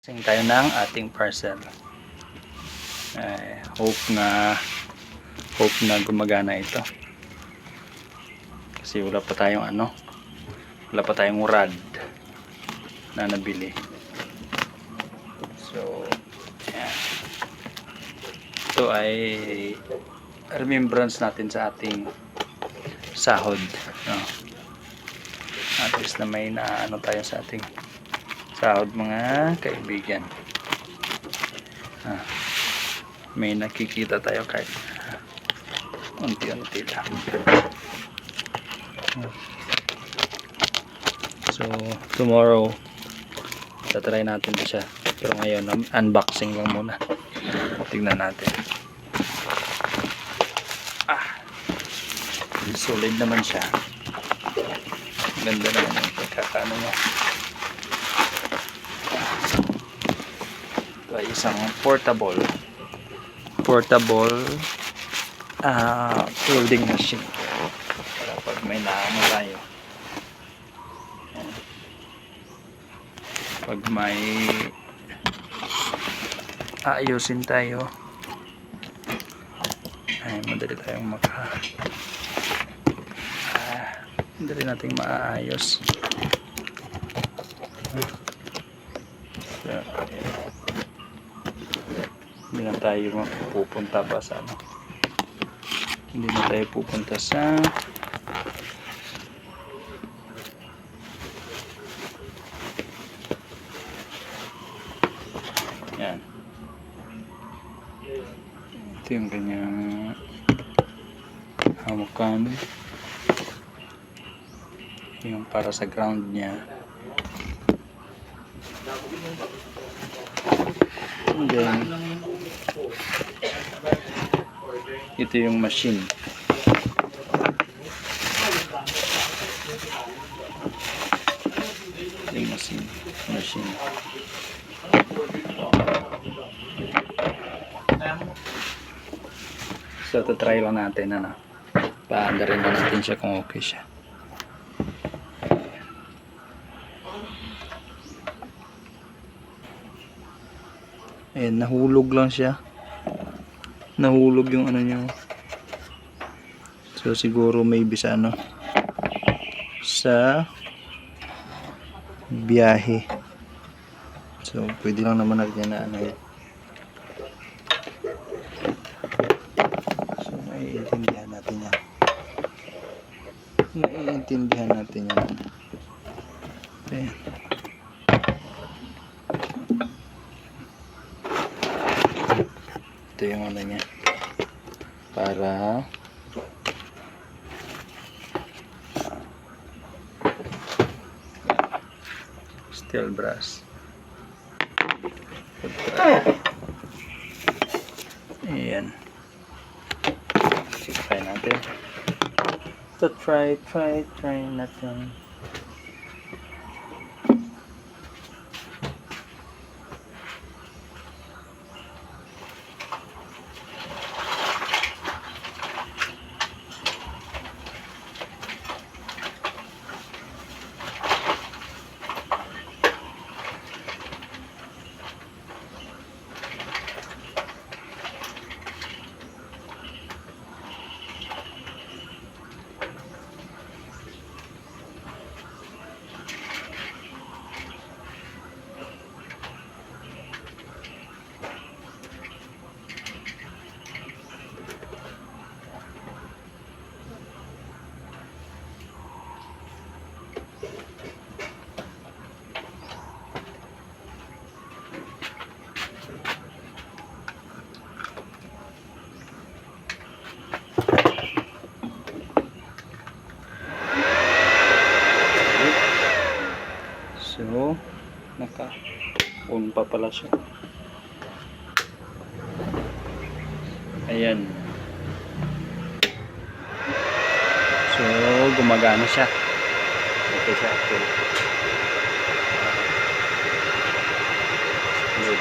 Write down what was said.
Sing tayo ng ating parcel. Hope na gumagana ito. Kasi wala pa tayong rad na nabili. So, yan. Ito ay remembrance natin sa ating sahod, no? At least na may tayo sa ating sahod, mga kaibigan. May nakikita tayo kahit unti-unti lang. So tomorrow tatry natin siya, pero ngayon unboxing lang muna. Tingnan natin. Solid naman siya. Ganda naman yung pagkakaano niya. Ito ay isang portable folding machine para pag may naano tayo, pag may aayusin tayo ay madali tayong madali nating maayos. So, hindi na tayo pupunta pa sa hindi na tayo pupunta sa yan. Ito yung kanyang hawakan, yung para sa ground niya. And then ito yung machine. Yung machine. So try lang natin, paanda rin natin siya kung okay siya. Ayan, nahulog lang siya. Nahulog yung niya. So siguro maybe sa sa biyahe. So pwede lang naman natin na yan. So naiintindihan natin yan. Ayan. Ito yung niya para steel brass. Ayan. Try natin. Try natin. So, naka-on pa pala siya. Ayan. So, gumagana siya. Okay siya. Okay. Good.